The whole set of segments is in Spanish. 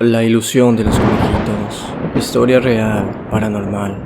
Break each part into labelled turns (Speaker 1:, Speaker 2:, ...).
Speaker 1: La ilusión de los conejitos. Historia real, paranormal.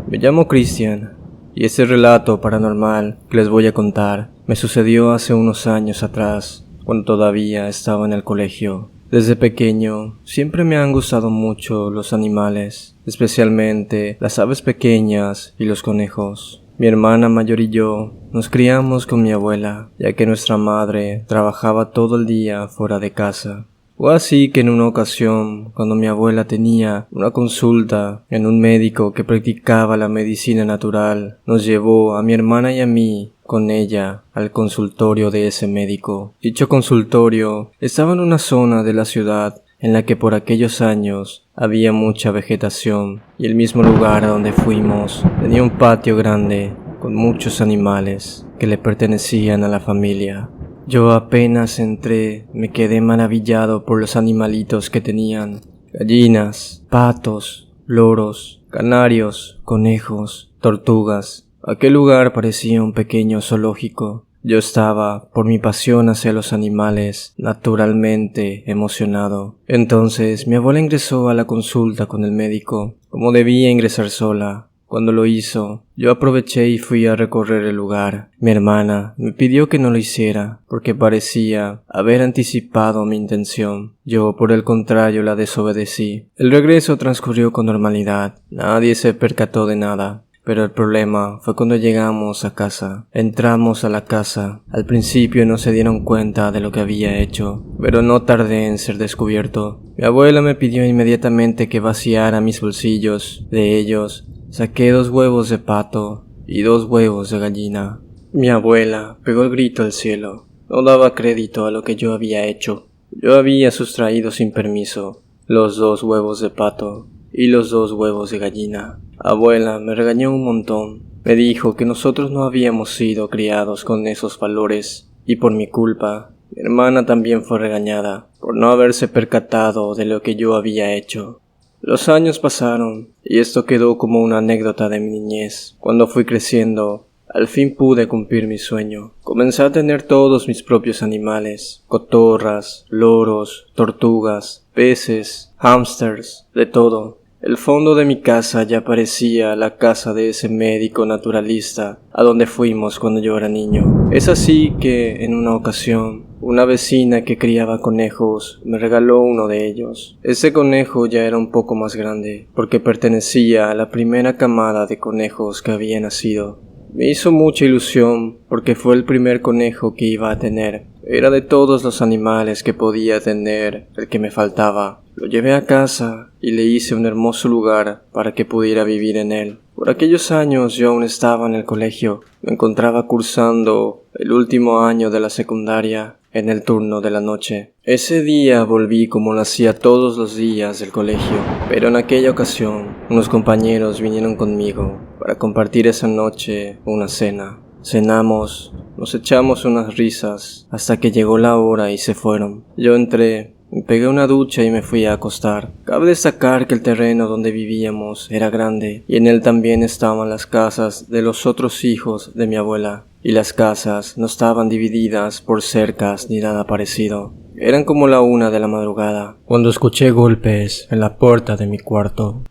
Speaker 1: Me llamo Christian, y este relato paranormal que les voy a contar me sucedió hace unos años atrás, cuando todavía estaba en el colegio. Desde pequeño siempre me han gustado mucho los animales, especialmente las aves pequeñas y los conejos. Mi hermana mayor y yo nos criamos con mi abuela, ya que nuestra madre trabajaba todo el día fuera de casa. Fue así que en una ocasión, cuando mi abuela tenía una consulta en un médico que practicaba la medicina natural, nos llevó a mi hermana y a mí con ella al consultorio de ese médico. Dicho consultorio estaba en una zona de la ciudad en la que por aquellos años había mucha vegetación, y el mismo lugar a donde fuimos tenía un patio grande con muchos animales que le pertenecían a la familia. Yo apenas entré, me quedé maravillado por los animalitos que tenían: gallinas, patos, loros, canarios, conejos, tortugas. Aquel lugar parecía un pequeño zoológico. Yo estaba, por mi pasión hacia los animales, naturalmente emocionado. Entonces mi abuela ingresó a la consulta con el médico, como debía ingresar sola. Cuando lo hizo, yo aproveché y fui a recorrer el lugar. Mi hermana me pidió que no lo hiciera, porque parecía haber anticipado mi intención. Yo, por el contrario, la desobedecí. El regreso transcurrió con normalidad. Nadie se percató de nada. Pero el problema fue cuando llegamos a casa. Entramos a la casa. Al principio no se dieron cuenta de lo que había hecho, pero no tardé en ser descubierto. Mi abuela me pidió inmediatamente que vaciara mis bolsillos. De ellos saqué 2 huevos de pato y 2 huevos de gallina. Mi abuela pegó el grito al cielo. No daba crédito a lo que yo había hecho. Yo había sustraído sin permiso los 2 huevos de pato y los 2 huevos de gallina. Abuela me regañó un montón. Me dijo que nosotros no habíamos sido criados con esos valores, y por mi culpa, mi hermana también fue regañada por no haberse percatado de lo que yo había hecho. Los años pasaron, y esto quedó como una anécdota de mi niñez. Cuando fui creciendo, al fin pude cumplir mi sueño. Comencé a tener todos mis propios animales: cotorras, loros, tortugas, peces, hámsters, de todo. El fondo de mi casa ya parecía la casa de ese médico naturalista a donde fuimos cuando yo era niño. Es así que, en una ocasión, una vecina que criaba conejos me regaló uno de ellos. Ese conejo ya era un poco más grande, porque pertenecía a la primera camada de conejos que había nacido. Me hizo mucha ilusión porque fue el primer conejo que iba a tener. Era de todos los animales que podía tener el que me faltaba. Lo llevé a casa y le hice un hermoso lugar para que pudiera vivir en él. Por aquellos años yo aún estaba en el colegio. Me encontraba cursando el último año de la secundaria, en el turno de la noche. Ese día volví como lo hacía todos los días del colegio, pero en aquella ocasión unos compañeros vinieron conmigo para compartir esa noche una cena. Cenamos, nos echamos unas risas hasta que llegó la hora y se fueron. Yo entré, me pegué una ducha y me fui a acostar. Cabe destacar que el terreno donde vivíamos era grande, y en él también estaban las casas de los otros hijos de mi abuela. Y las casas no estaban divididas por cercas ni nada parecido. Eran como la 1 de la madrugada, cuando escuché golpes en la puerta de mi cuarto.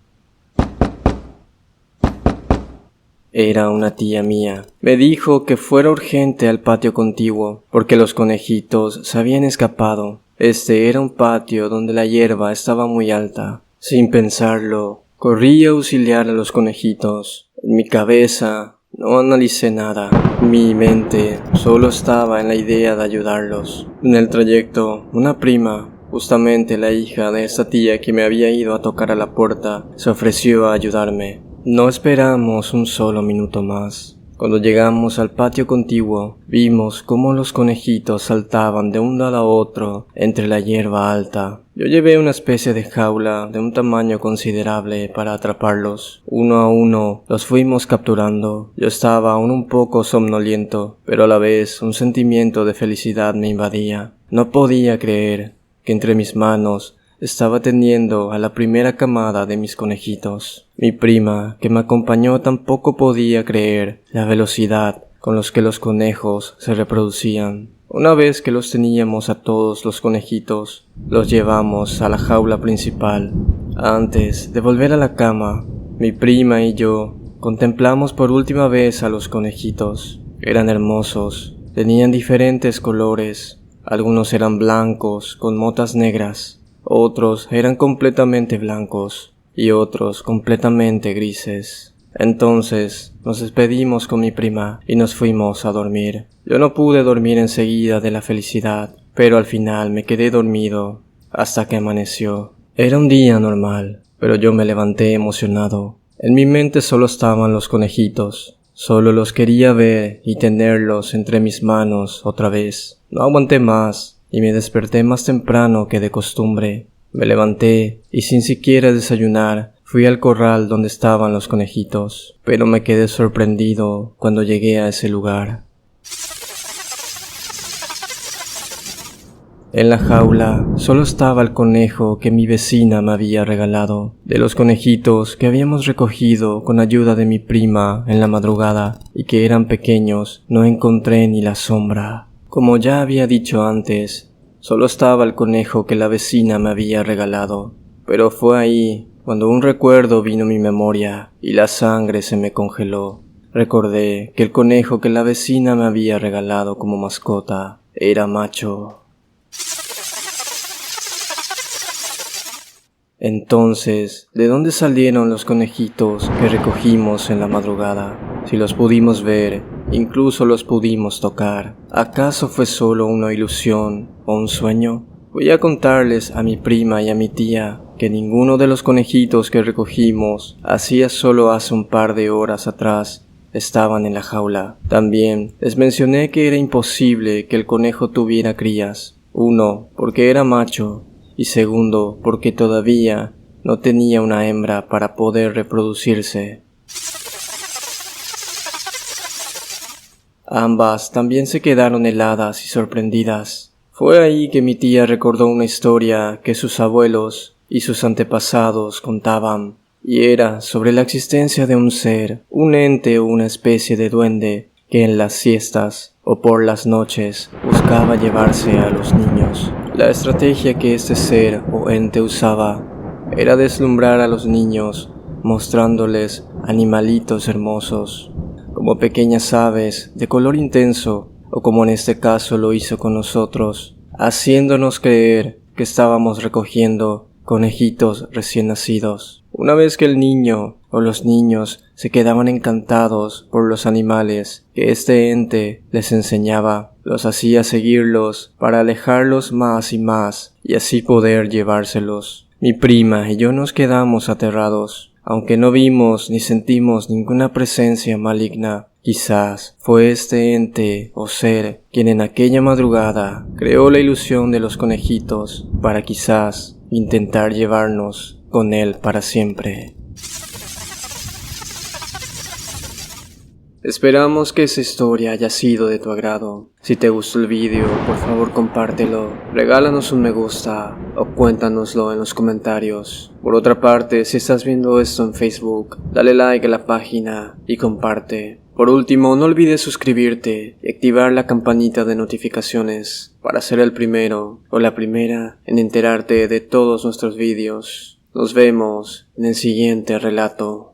Speaker 1: Era una tía mía. Me dijo que fuera urgente al patio contiguo, porque los conejitos se habían escapado. Este era un patio donde la hierba estaba muy alta. Sin pensarlo, corrí a auxiliar a los conejitos. En mi cabeza no analicé nada. Mi mente solo estaba en la idea de ayudarlos. En el trayecto, una prima, justamente la hija de esa tía que me había ido a tocar a la puerta, se ofreció a ayudarme. No esperamos un solo minuto más. Cuando llegamos al patio contiguo, vimos cómo los conejitos saltaban de un lado a otro entre la hierba alta. Yo llevé una especie de jaula de un tamaño considerable para atraparlos. Uno a uno los fuimos capturando. Yo estaba aún un poco somnoliento, pero a la vez un sentimiento de felicidad me invadía. No podía creer que entre mis manos estaba teniendo a la primera camada de mis conejitos. Mi prima, que me acompañó, tampoco podía creer la velocidad con los que los conejos se reproducían. Una vez que los teníamos a todos los conejitos, los llevamos a la jaula principal. Antes de volver a la cama, mi prima y yo contemplamos por última vez a los conejitos. Eran hermosos, tenían diferentes colores. Algunos eran blancos con motas negras, otros eran completamente blancos y otros completamente grises. Entonces nos despedimos con mi prima y nos fuimos a dormir. Yo no pude dormir enseguida de la felicidad, pero al final me quedé dormido hasta que amaneció. Era un día normal, pero yo me levanté emocionado. En mi mente solo estaban los conejitos. Solo los quería ver y tenerlos entre mis manos otra vez. No aguanté más y me desperté más temprano que de costumbre. Me levanté y sin siquiera desayunar fui al corral donde estaban los conejitos, pero me quedé sorprendido cuando llegué a ese lugar. En la jaula solo estaba el conejo que mi vecina me había regalado. De los conejitos que habíamos recogido con ayuda de mi prima en la madrugada y que eran pequeños, no encontré ni la sombra. Como ya había dicho antes, solo estaba el conejo que la vecina me había regalado. Pero fue ahí cuando un recuerdo vino a mi memoria y la sangre se me congeló. Recordé que el conejo que la vecina me había regalado como mascota era macho. Entonces, ¿de dónde salieron los conejitos que recogimos en la madrugada? Si los pudimos ver, incluso los pudimos tocar, ¿acaso fue solo una ilusión o un sueño? Voy a contarles a mi prima y a mi tía que ninguno de los conejitos que recogimos hacía solo hace un par de horas atrás estaban en la jaula. También les mencioné que era imposible que el conejo tuviera crías. Uno, porque era macho. Y segundo, porque todavía no tenía una hembra para poder reproducirse. Ambas también se quedaron heladas y sorprendidas. Fue ahí que mi tía recordó una historia que sus abuelos y sus antepasados contaban, y era sobre la existencia de un ser, un ente o una especie de duende que en las siestas o por las noches buscaba llevarse a los niños. La estrategia que este ser o ente usaba era deslumbrar a los niños mostrándoles animalitos hermosos, como pequeñas aves de color intenso o como en este caso lo hizo con nosotros, haciéndonos creer que estábamos recogiendo conejitos recién nacidos. Una vez que el niño o los niños se quedaban encantados por los animales que este ente les enseñaba, los hacía seguirlos para alejarlos más y más y así poder llevárselos. Mi prima y yo nos quedamos aterrados, aunque no vimos ni sentimos ninguna presencia maligna. Quizás fue este ente o ser quien en aquella madrugada creó la ilusión de los conejitos para quizás intentar llevarnos con él para siempre. Esperamos que esta historia haya sido de tu agrado. Si te gustó el vídeo, por favor compártelo, regálanos un me gusta o cuéntanoslo en los comentarios. Por otra parte, si estás viendo esto en Facebook, dale like a la página y comparte. Por último, no olvides suscribirte y activar la campanita de notificaciones para ser el primero o la primera en enterarte de todos nuestros vídeos. Nos vemos en el siguiente relato.